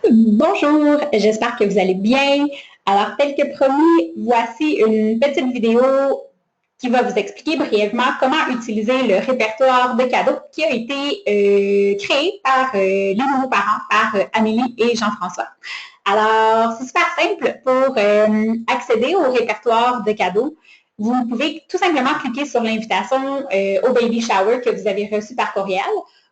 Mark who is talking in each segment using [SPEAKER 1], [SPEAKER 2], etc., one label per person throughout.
[SPEAKER 1] Bonjour, j'espère que vous allez bien. Alors, tel que promis, voici une petite vidéo qui va vous expliquer brièvement comment utiliser le répertoire de cadeaux qui a été créé par les nouveaux parents, par Amélie et Jean-François. Alors, c'est super simple pour accéder au répertoire de cadeaux. Vous pouvez tout simplement cliquer sur l'invitation au baby shower que vous avez reçu par courriel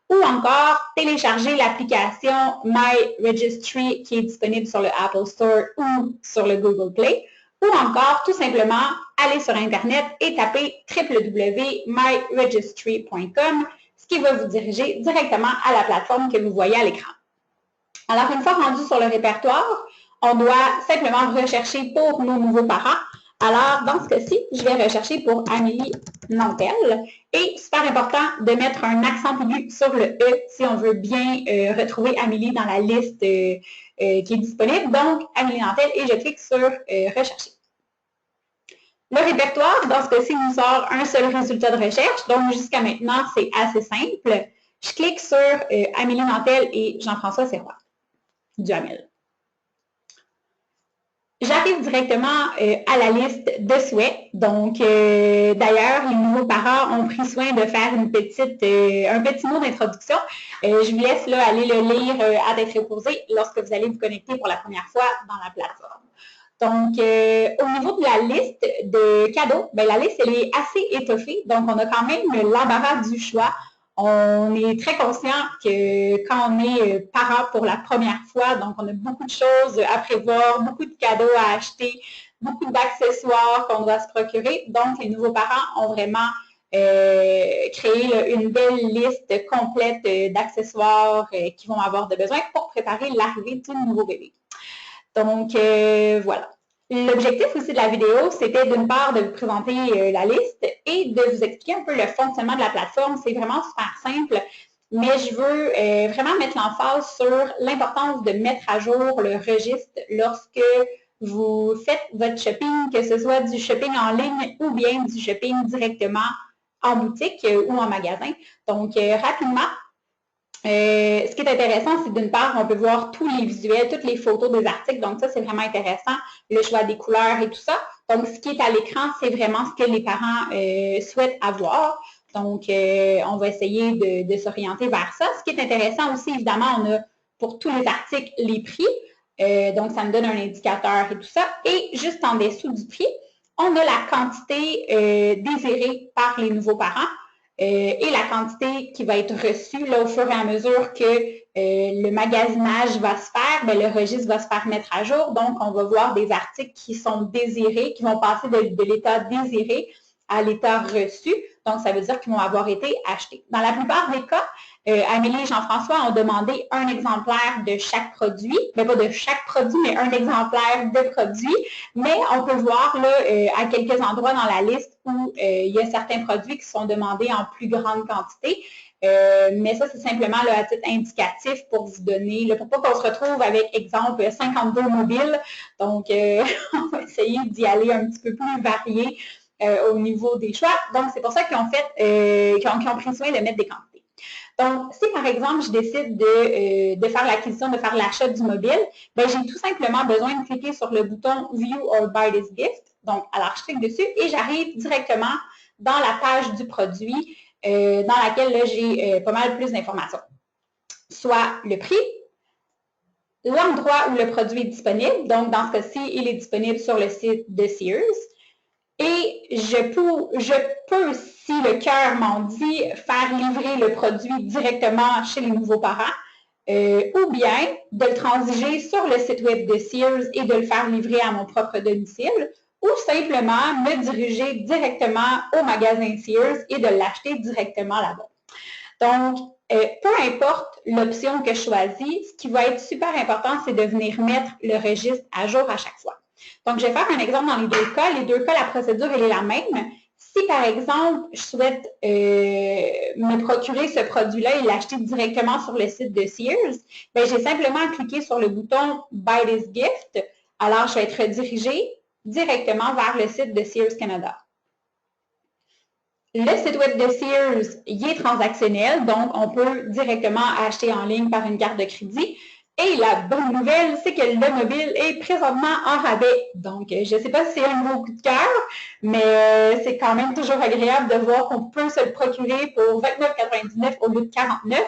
[SPEAKER 1] ou encore télécharger l'application My Registry qui est disponible sur le Apple Store ou sur le Google Play, ou encore tout simplement aller sur Internet et taper www.myregistry.com, ce qui va vous diriger directement à la plateforme que vous voyez à l'écran. Alors, une fois rendu sur le répertoire, on doit simplement rechercher pour nos nouveaux parents. Alors, dans ce cas-ci, je vais rechercher pour Amélie Nantel. Et super important de mettre un accent aigu sur le E si on veut bien retrouver Amélie dans la liste qui est disponible. Donc, Amélie Nantel et je clique sur Rechercher. Le répertoire, dans ce cas-ci, nous sort un seul résultat de recherche. Donc, jusqu'à maintenant, c'est assez simple. Je clique sur Amélie Nantel et Jean-François Serrois. Duhamel. J'arrive directement à la liste de souhaits. Donc, d'ailleurs, les nouveaux parents ont pris soin de faire un petit mot d'introduction. Je vous laisse là, aller le lire à tête reposée lorsque vous allez vous connecter pour la première fois dans la plateforme. Donc, au niveau de la liste de cadeaux, bien, la liste elle est assez étoffée. Donc, on a quand même l'embarras du choix. On est très conscient que quand on est parent pour la première fois, donc on a beaucoup de choses à prévoir, beaucoup de cadeaux à acheter, beaucoup d'accessoires qu'on doit se procurer. Donc, les nouveaux parents ont vraiment créé une belle liste complète d'accessoires qu'ils vont avoir de besoin pour préparer l'arrivée du nouveau bébé. Donc, voilà. L'objectif aussi de la vidéo, c'était d'une part de vous présenter la liste et de vous expliquer un peu le fonctionnement de la plateforme. C'est vraiment super simple, mais je veux vraiment mettre l'emphase sur l'importance de mettre à jour le registre lorsque vous faites votre shopping, que ce soit du shopping en ligne ou bien du shopping directement en boutique ou en magasin. Donc, rapidement, ce qui est intéressant, c'est d'une part, on peut voir tous les visuels, toutes les photos des articles. Donc, ça, c'est vraiment intéressant, le choix des couleurs et tout ça. Donc, ce qui est à l'écran, c'est vraiment ce que les parents souhaitent avoir. Donc, on va essayer de s'orienter vers ça. Ce qui est intéressant aussi, évidemment, on a pour tous les articles les prix. Donc, ça me donne un indicateur et tout ça. Et juste en dessous du prix, on a la quantité désirée par les nouveaux parents. Et la quantité qui va être reçue là, au fur et à mesure que le magasinage va se faire, bien, le registre va se faire mettre à jour. Donc, on va voir des articles qui sont désirés, qui vont passer de l'état désiré à l'état reçu. Donc, ça veut dire qu'ils vont avoir été achetés. Dans la plupart des cas, Amélie et Jean-François ont demandé un exemplaire de chaque produit, mais pas de chaque produit, mais un exemplaire de produit. Mais on peut voir là, à quelques endroits dans la liste où il y a certains produits qui sont demandés en plus grande quantité. Mais ça, c'est simplement là, à titre indicatif pour vous donner, là, pour pas qu'on se retrouve avec, exemple, 52 mobiles. Donc, on va essayer d'y aller un petit peu plus varié au niveau des choix. Donc, c'est pour ça qu'ils ont pris soin de mettre des quantités. Donc, si par exemple, je décide de faire l'acquisition, de faire l'achat du mobile, ben, j'ai tout simplement besoin de cliquer sur le bouton View or Buy this gift. Donc, alors, je clique dessus et j'arrive directement dans la page du produit dans laquelle j'ai pas mal plus d'informations. Soit le prix, l'endroit où le produit est disponible. Donc, dans ce cas-ci, il est disponible sur le site de Sears. Et je peux, si le cœur m'en dit, faire livrer le produit directement chez les nouveaux parents ou bien de le transiger sur le site web de Sears et de le faire livrer à mon propre domicile ou simplement me diriger directement au magasin Sears et de l'acheter directement là-bas. Donc, peu importe l'option que je choisis, ce qui va être super important, c'est de venir mettre le registre à jour à chaque fois. Donc, je vais faire un exemple dans les deux cas. Les deux cas, la procédure, elle est la même. Si, par exemple, je souhaite me procurer ce produit-là et l'acheter directement sur le site de Sears, bien, j'ai simplement à cliquer sur le bouton « Buy this gift ». Alors, je vais être redirigée directement vers le site de Sears Canada. Le site web de Sears, il est transactionnel, donc on peut directement acheter en ligne par une carte de crédit. Et la bonne nouvelle, c'est que le mobile est présentement en rabais. Donc, je ne sais pas si c'est un gros coup de cœur, mais c'est quand même toujours agréable de voir qu'on peut se le procurer pour 29,99 au lieu de 49.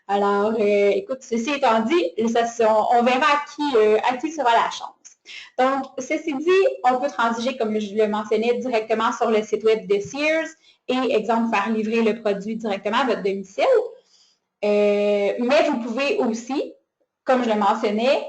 [SPEAKER 1] Alors, écoute, ceci étant dit, on verra à qui sera la chance. Donc, ceci dit, on peut transiger, comme je le mentionnais, directement sur le site web de Sears et, exemple, faire livrer le produit directement à votre domicile. Mais vous pouvez aussi, comme je le mentionnais,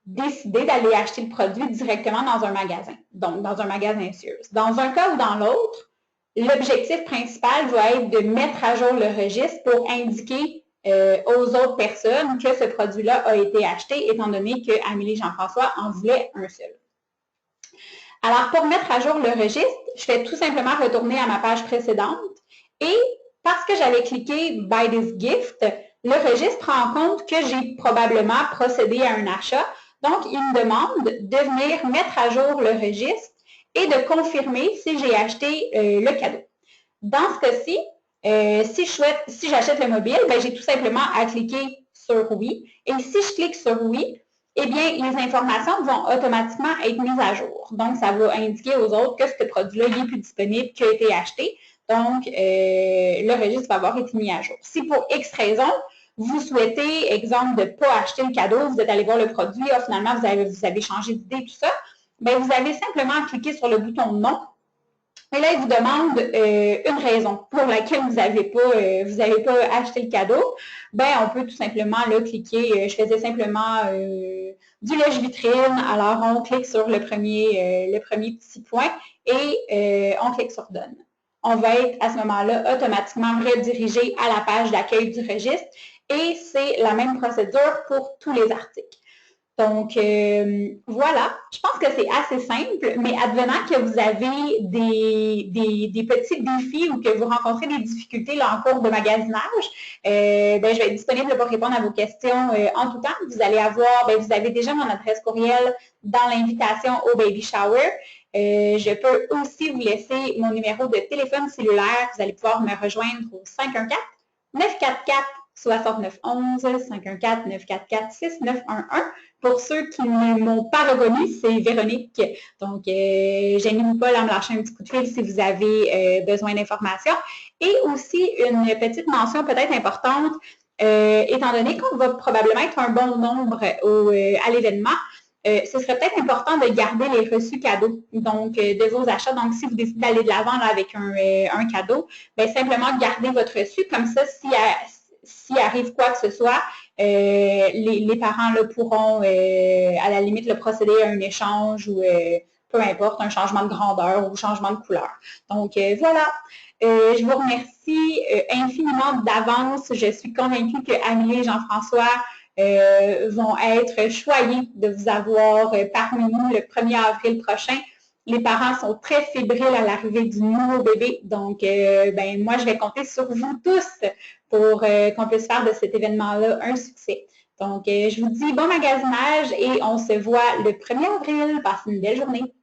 [SPEAKER 1] décider d'aller acheter le produit directement dans un magasin, donc dans un magasin Sears. Dans un cas ou dans l'autre, l'objectif principal va être de mettre à jour le registre pour indiquer aux autres personnes que ce produit-là a été acheté, étant donné que Amélie Jean-François en voulait un seul. Alors, pour mettre à jour le registre, je vais tout simplement retourner à ma page précédente et parce que j'avais cliqué « Buy this gift », le registre rend compte que j'ai probablement procédé à un achat. Donc, il me demande de venir mettre à jour le registre et de confirmer si j'ai acheté le cadeau. Dans ce cas-ci, si j'achète le mobile, j'ai tout simplement à cliquer sur « Oui ». Et si je clique sur « Oui », eh bien, les informations vont automatiquement être mises à jour. Donc, ça va indiquer aux autres que ce produit-là n'est plus disponible, qu'il a été acheté. Donc, le registre va avoir été mis à jour. Si pour X raison, vous souhaitez, exemple, de ne pas acheter le cadeau, vous êtes allé voir le produit, finalement, vous avez changé d'idée, tout ça, bien, vous avez simplement à cliquer sur le bouton « Non ». Et là, il vous demande une raison pour laquelle vous n'avez pas acheté le cadeau. Ben, on peut tout simplement là, cliquer. Je faisais simplement du lèche-vitrine. Alors, on clique sur le premier petit point et on clique sur Donne. On va être à ce moment-là automatiquement redirigé à la page d'accueil du registre et c'est la même procédure pour tous les articles. Donc, voilà, je pense que c'est assez simple, mais advenant que vous avez des petits défis ou que vous rencontrez des difficultés là, en cours de magasinage, je vais être disponible pour répondre à vos questions en tout temps. Vous allez avoir, vous avez déjà mon adresse courriel dans l'invitation au baby shower. Je peux aussi vous laisser mon numéro de téléphone cellulaire. Vous allez pouvoir me rejoindre au 514-944-6911, 514-944-6911. Pour ceux qui ne m'ont pas reconnu, c'est Véronique. Donc, gênez-vous pas à me lâcher un petit coup de fil si vous avez besoin d'informations. Et aussi, une petite mention peut-être importante, étant donné qu'on va probablement être un bon nombre à l'événement, ce serait peut-être important de garder les reçus cadeaux donc de vos achats. Donc, si vous décidez d'aller de l'avant avec un cadeau, simplement gardez votre reçu. Comme ça, s'il arrive quoi que ce soit, les parents là, pourront, à la limite, le procéder à un échange ou peu importe, un changement de grandeur ou changement de couleur. Donc, voilà. Je vous remercie infiniment d'avance. Je suis convaincue que Amélie et Jean-François vont être choyés de vous avoir parmi nous le 1er avril prochain. Les parents sont très fébriles à l'arrivée du nouveau bébé. Donc, moi, je vais compter sur vous tous pour qu'on puisse faire de cet événement-là un succès. Donc, je vous dis bon magasinage et on se voit le 1er avril. Passez une belle journée.